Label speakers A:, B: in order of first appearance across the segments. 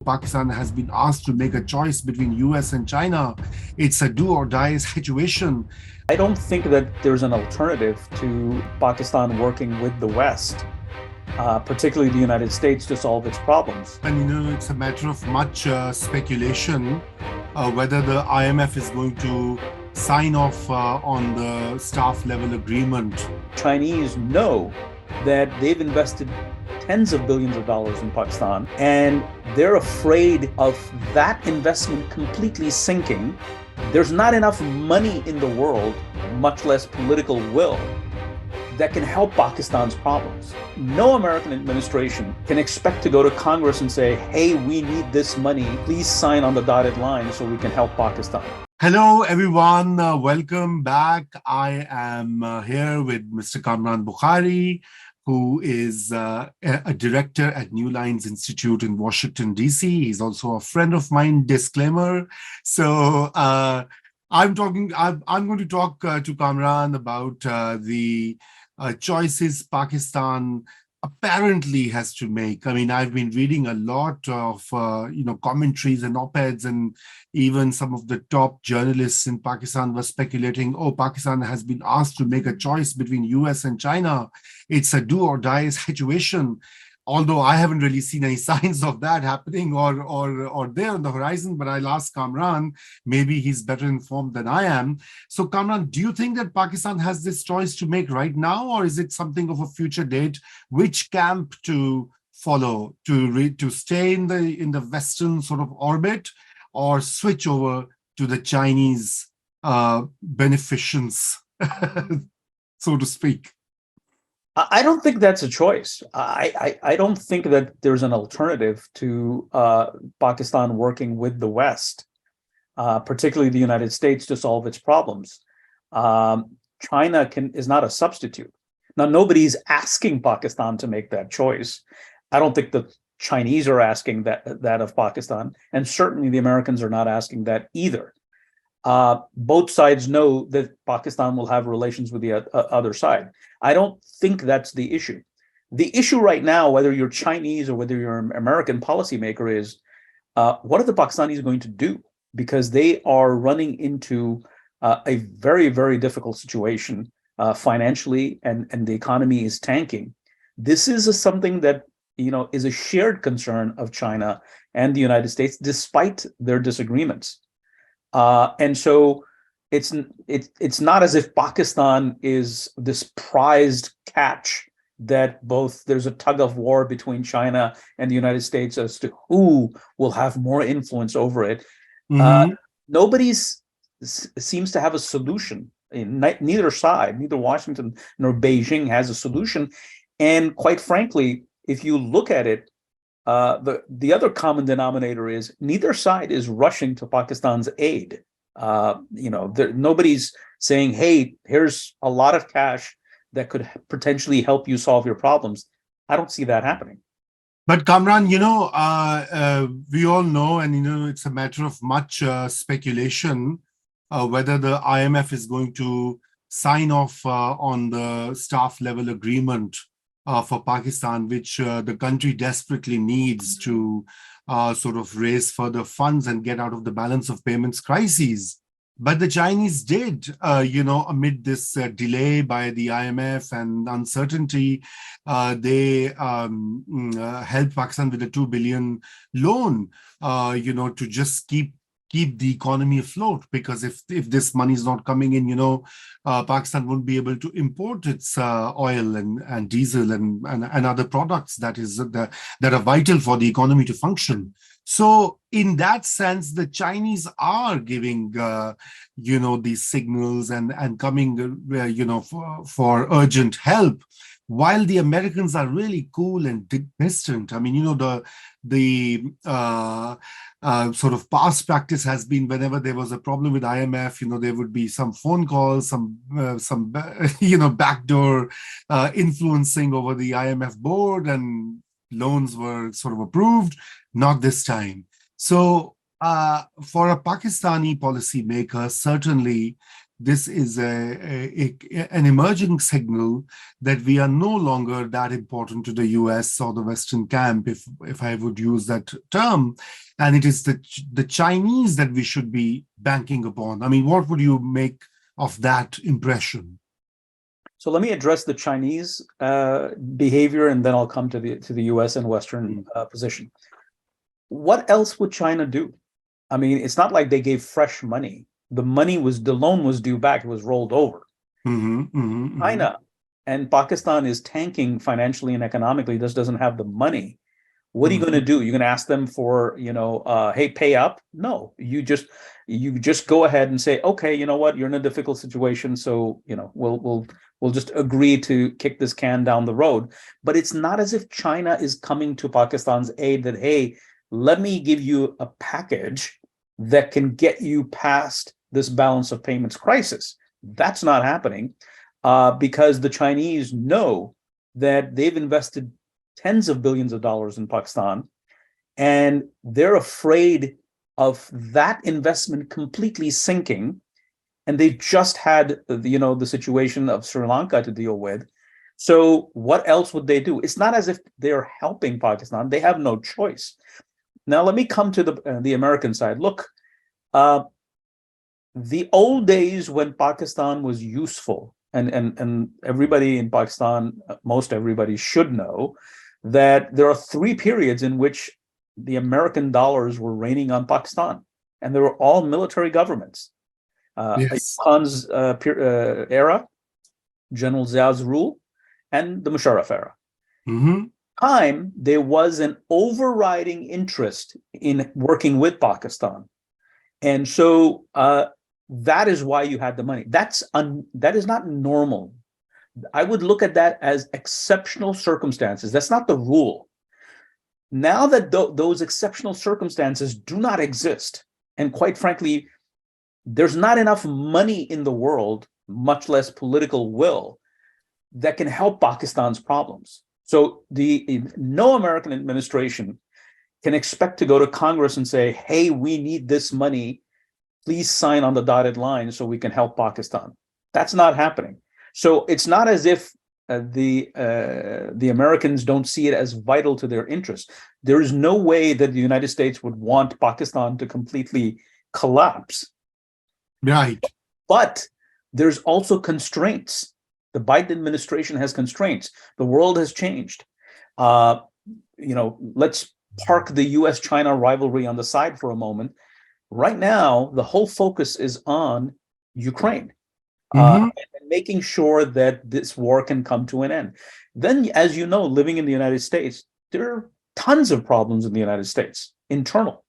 A: Pakistan has been asked to make a choice between US and China. It's a do or die situation.
B: I don't think that there's an alternative to Pakistan working with the West, particularly the United States, to solve its problems.
A: And it's a matter of much speculation whether the IMF is going to sign off on the staff level agreement.
B: Chinese know that they've invested tens of billions of dollars in Pakistan, and they're afraid of that investment completely sinking. There's not enough money in the world, much less political will, that can help Pakistan's problems. No American administration can expect to go to Congress and say, hey, we need this money. Please sign on the dotted line so we can help Pakistan.
A: Hello, everyone. Welcome back. I am here with Mr. Kamran Bukhari, who is a director at New Lines Institute in Washington, D.C. He's also a friend of mine, disclaimer. So I'm going to talk to Kamran about the choices Pakistan apparently has to make. I mean, I've been reading a lot of, commentaries and op-eds, and even some of the top journalists in Pakistan were speculating, oh, Pakistan has been asked to make a choice between US and China. It's a do or die situation. Although I haven't really seen any signs of that happening or there on the horizon, but I'll ask Kamran, maybe he's better informed than I am. So Kamran, do you think that Pakistan has this choice to make right now, or is it something of a future date? Which camp to follow, to stay in the Western sort of orbit, or switch over to the Chinese beneficence, so to speak?
B: I don't think that's a choice. I don't think that there's an alternative to Pakistan working with the West, particularly the United States, to solve its problems. China is not a substitute. Now, nobody's asking Pakistan to make that choice. I don't think the Chinese are asking that of Pakistan, and certainly the Americans are not asking that either. Both sides know that Pakistan will have relations with the other side. I don't think that's the issue. The issue right now, whether you're Chinese or whether you're an American policymaker, is what are the Pakistanis going to do? Because they are running into a very, very difficult situation financially, and the economy is tanking. This is something that is a shared concern of China and the United States, despite their disagreements. And so it's not as if Pakistan is this prized catch that there's a tug of war between China and the United States as to who will have more influence over it.
A: Mm-hmm.
B: Nobody seems to have a solution. Neither side, neither Washington nor Beijing has a solution. And quite frankly, if you look at it, the other common denominator is neither side is rushing to Pakistan's aid. Nobody's saying, hey, here's a lot of cash that could potentially help you solve your problems. I don't see that happening.
A: But Kamran, we all know, and it's a matter of much speculation whether the IMF is going to sign off on the staff level agreement for Pakistan, which the country desperately needs to sort of raise further funds and get out of the balance of payments crises. But the Chinese did, amid this delay by the IMF and uncertainty, they helped Pakistan with a 2 billion loan, to just keep the economy afloat, because if this money is not coming in, Pakistan won't be able to import its oil and diesel and other products that are vital for the economy to function. So in that sense, the Chinese are giving, these signals and coming, for urgent help, while the Americans are really cool and distant. I mean, the sort of past practice has been, whenever there was a problem with IMF, there would be some phone calls, some backdoor influencing over the IMF board, and loans were sort of approved. Not this time. So for a Pakistani policymaker, certainly this is an emerging signal that we are no longer that important to the US or the Western camp, if I would use that term. And it is the Chinese that we should be banking upon. I mean, what would you make of that impression?
B: So let me address the Chinese behavior, and then I'll come to the U.S. and Western position. What else would China do? I mean, it's not like they gave fresh money. The loan was due back. It was rolled over. China and Pakistan is tanking financially and economically. This doesn't have the money. What are you going to do? You're going to ask them for, hey, pay up? No, you just go ahead and say, okay, you know what? You're in a difficult situation, so we'll just agree to kick this can down the road. But it's not as if China is coming to Pakistan's aid that, hey, let me give you a package that can get you past this balance of payments crisis. That's not happening because the Chinese know that they've invested tens of billions of dollars in Pakistan, and they're afraid of that investment completely sinking. And they just had the situation of Sri Lanka to deal with. So what else would they do? It's not as if they're helping Pakistan. They have no choice. Now let me come to the American side. Look, the old days when Pakistan was useful, and everybody in Pakistan, most everybody should know that there are 3 periods in which the American dollars were raining on Pakistan, and they were all military governments.
A: Yes.
B: Khan's era, General Zia's rule, and the Musharraf era. Time, there was an overriding interest in working with Pakistan. And so that is why you had the money. That is not normal. I would look at that as exceptional circumstances. That's not the rule. Now that those exceptional circumstances do not exist, and quite frankly, there's not enough money in the world, much less political will, that can help Pakistan's problems. So no American administration can expect to go to Congress and say, hey, we need this money. Please sign on the dotted line so we can help Pakistan. That's not happening. So it's not as if the Americans don't see it as vital to their interests. There is no way that the United States would want Pakistan to completely collapse.
A: Right.
B: But there's also constraints. The Biden administration has constraints. The world has changed. Let's park the US-China rivalry on the side for a moment. Right now, the whole focus is on Ukraine. And making sure that this war can come to an end. Then, as you know, living in the United States, there are tons of problems in the United States, internal,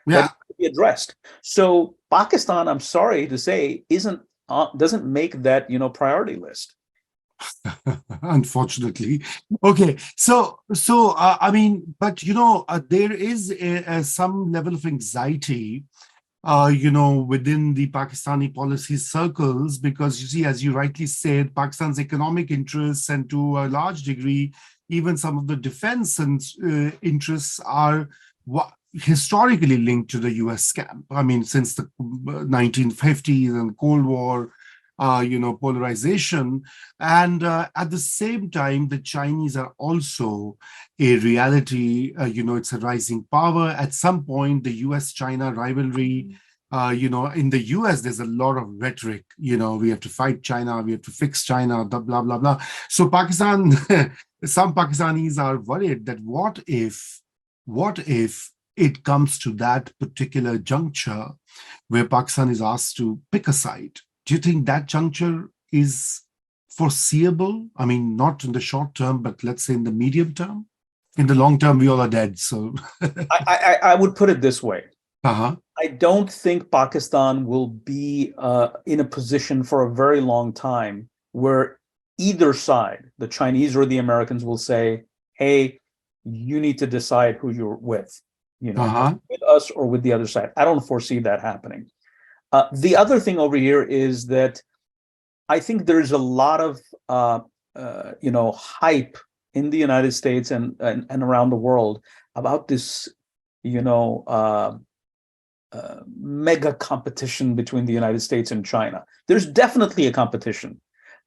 B: that have to be addressed. So Pakistan, I'm sorry to say, doesn't make that priority list.
A: Unfortunately. Okay. So I mean, but there is some level of anxiety within the Pakistani policy circles, because you see, as you rightly said, Pakistan's economic interests and to a large degree, even some of the defense and interests are historically linked to the US camp. I mean, since the 1950s and Cold War, polarization. And at the same time, the Chinese are also a reality. It's a rising power. At some point, the US-China rivalry, in the US, there's a lot of rhetoric. We have to fight China, we have to fix China, blah, blah, blah, blah. So Pakistan, some Pakistanis are worried that what if it comes to that particular juncture where Pakistan is asked to pick a side? Do you think that juncture is foreseeable? I mean, not in the short term, but let's say in the medium term. In the long term, we all are dead. So
B: I would put it this way.
A: Uh-huh.
B: I don't think Pakistan will be in a position for a very long time where either side, the Chinese or the Americans, will say, hey, you need to decide who you're with, with us or with the other side. I don't foresee that happening. The other thing over here is that I think there's a lot of hype in the United States and around the world about this mega competition between the United States and China. There's definitely a competition,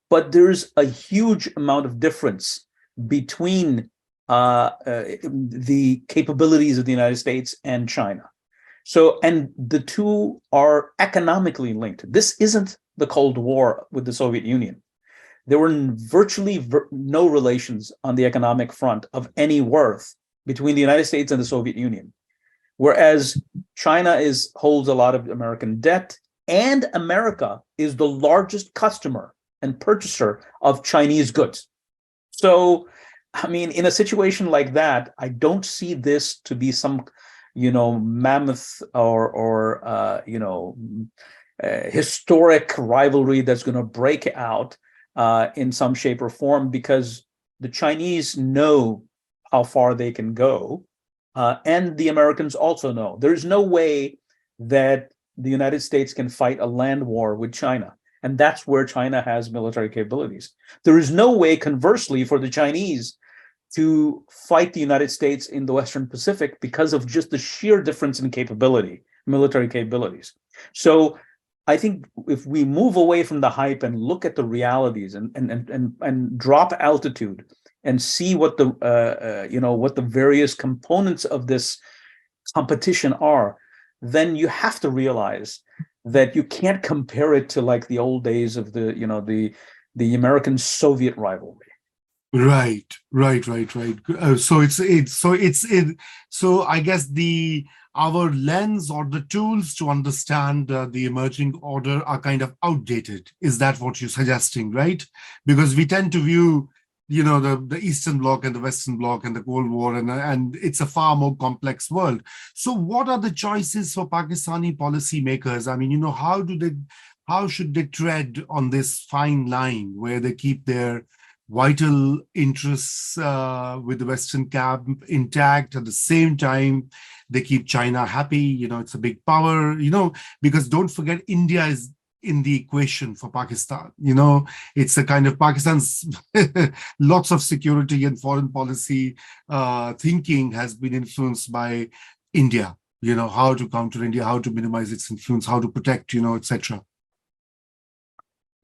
B: but there's a huge amount of difference between the capabilities of the United States and China. So, and the two are economically linked. This isn't the Cold War with the Soviet Union. There were virtually no relations on the economic front of any worth between the United States and the Soviet Union. Whereas China holds a lot of American debt, and America is the largest customer and purchaser of Chinese goods. So, I mean, in a situation like that, I don't see this to be some, mammoth or historic rivalry that's going to break out in some shape or form, because the Chinese know how far they can go. And the Americans also know. There's no way that the United States can fight a land war with China. And that's where China has military capabilities. There is no way, conversely, for the Chinese to fight the United States in the Western Pacific because of just the sheer difference in capability, military capabilities. So I think if we move away from the hype and look at the realities and drop altitude and see what the what the various components of this competition are, then you have to realize that you can't compare it to like the old days of the American-Soviet rivalry.
A: Right. So I guess our lens or the tools to understand the emerging order are kind of outdated. Is that what you're suggesting, right? Because we tend to view, the Eastern Bloc and the Western Bloc and the Cold War, and it's a far more complex world. So what are the choices for Pakistani policymakers? I mean, how should they tread on this fine line where they keep their vital interests with the Western camp intact, at the same time they keep China happy? It's a big power, because don't forget, India is in the equation for Pakistan. It's a kind of Pakistan's lots of security and foreign policy thinking has been influenced by India. How to counter India, how to minimize its influence, how to protect, etc.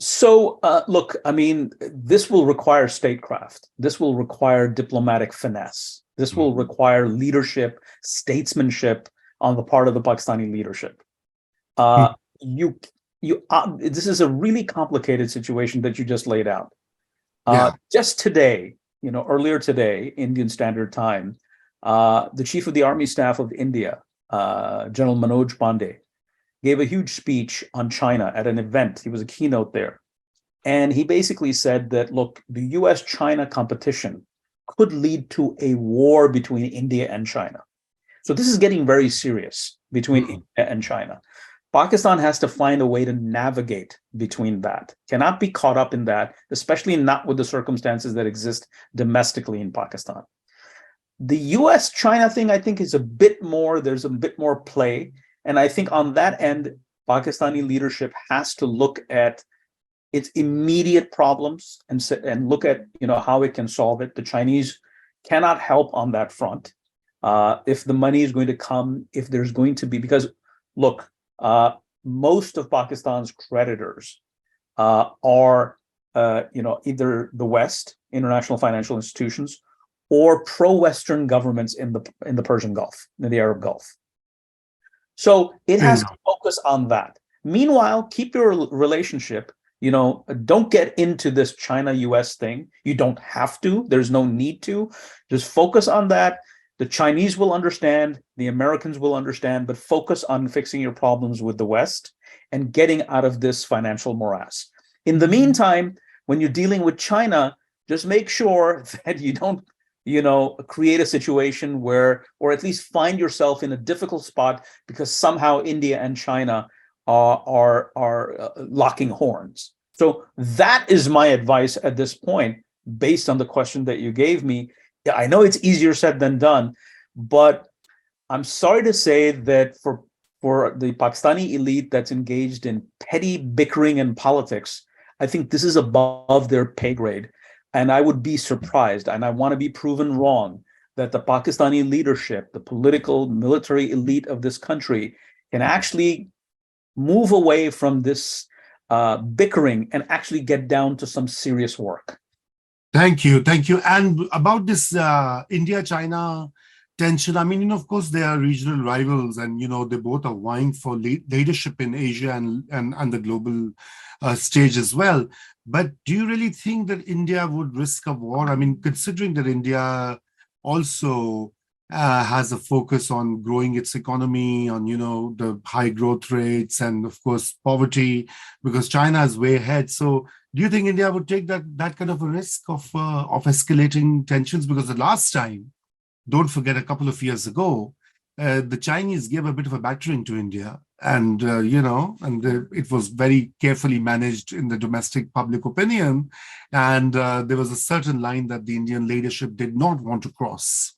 B: So, look, I mean, this will require statecraft. This will require diplomatic finesse. This will require leadership, statesmanship on the part of the Pakistani leadership. This is a really complicated situation that you just laid out. Just today, earlier today, Indian Standard Time, the Chief of the Army Staff of India, General Manoj Pandey, gave a huge speech on China at an event. He was a keynote there. And he basically said that, look, the US-China competition could lead to a war between India and China. So this is getting very serious between India and China. Pakistan has to find a way to navigate between that. Cannot be caught up in that, especially not with the circumstances that exist domestically in Pakistan. The US-China thing, I think, is there's a bit more play. And I think on that end, Pakistani leadership has to look at its immediate problems and look at how it can solve it. The Chinese cannot help on that front. If the money is going to come, if there's going to be, because look, most of Pakistan's creditors are either the West, international financial institutions, or pro-Western governments in the Persian Gulf, in the Arab Gulf. So it has to focus on that. Meanwhile, keep your relationship, don't get into this China-US thing. You don't have to. There's no need to. Just focus on that. The Chinese will understand. The Americans will understand. But focus on fixing your problems with the West and getting out of this financial morass. In the meantime, when you're dealing with China, just make sure that you don't create a situation where, or at least find yourself in a difficult spot because somehow India and China are locking horns. So that is my advice at this point, based on the question that you gave me. I know it's easier said than done, but I'm sorry to say that for the Pakistani elite that's engaged in petty bickering and politics, I think this is above their pay grade. And I would be surprised, and I want to be proven wrong, that the Pakistani leadership, the political military elite of this country, can actually move away from this bickering and actually get down to some serious work.
A: Thank you. Thank you. And about this India-China tension, I mean, of course, they are regional rivals and, they both are vying for leadership in Asia and the global stage as well. But do you really think that India would risk a war? I mean, considering that India also has a focus on growing its economy, on, the high growth rates and, of course, poverty, because China is way ahead. So do you think India would take that kind of a risk of escalating tensions? Because the last time, don't forget, a couple of years ago, the Chinese gave a bit of a battering to India, and it was very carefully managed in the domestic public opinion, and there was a certain line that the Indian leadership did not want to cross.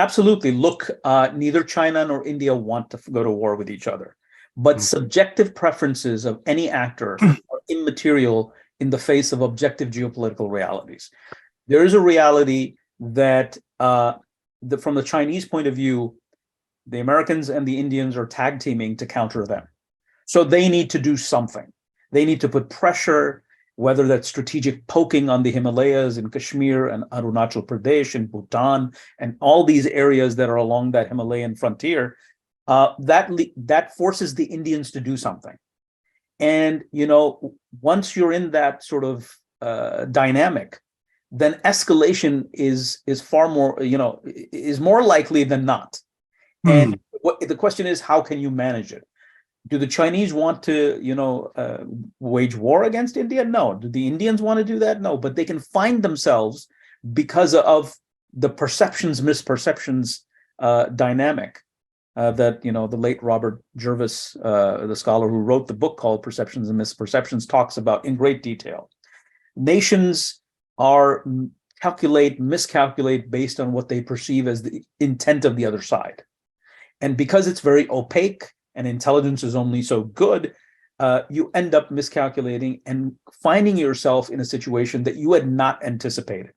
B: Absolutely. Look, neither China nor India want to go to war with each other, but subjective preferences of any actor are immaterial in the face of objective geopolitical realities. There is a reality that from the Chinese point of view, the Americans and the Indians are tag teaming to counter them. So they need to do something. They need to put pressure, whether that's strategic poking on the Himalayas in Kashmir and Arunachal Pradesh and Bhutan and all these areas that are along that Himalayan frontier, that forces the Indians to do something. And, once you're in that sort of dynamic, then escalation is far more, is more likely than not. And the question is, how can you manage it? Do the Chinese want to, wage war against India? No. Do the Indians want to do that? No. But they can find themselves because of the misperceptions dynamic that, the late Robert Jervis, the scholar who wrote the book called Perceptions and Misperceptions, talks about in great detail. Nations miscalculate based on what they perceive as the intent of the other side. And because it's very opaque and intelligence is only so good, you end up miscalculating and finding yourself in a situation that you had not anticipated.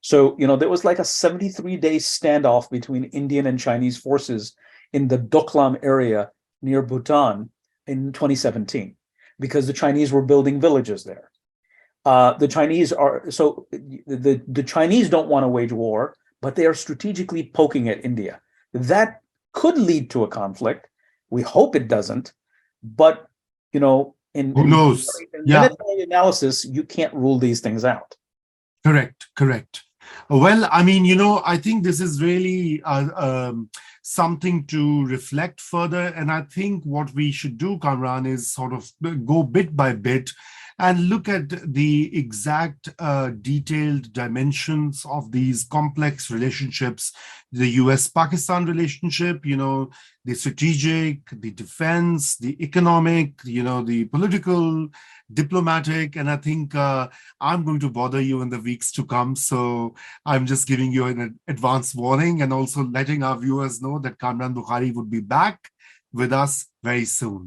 B: So, there was like a 73-day standoff between Indian and Chinese forces in the Doklam area near Bhutan in 2017, because the Chinese were building villages there. The Chinese don't want to wage war, but they are strategically poking at India. That could lead to a conflict. We hope it doesn't, but in
A: who knows?
B: Military analysis, you can't rule these things out.
A: Correct. Well, I mean, I think this is really something to reflect further. And I think what we should do, Kamran, is sort of go bit by bit and look at the exact detailed dimensions of these complex relationships, the US-Pakistan relationship, the strategic, the defense, the economic, the political, diplomatic, and I think I'm going to bother you in the weeks to come. So I'm just giving you an advance warning and also letting our viewers know that Kamran Bukhari would be back with us very soon.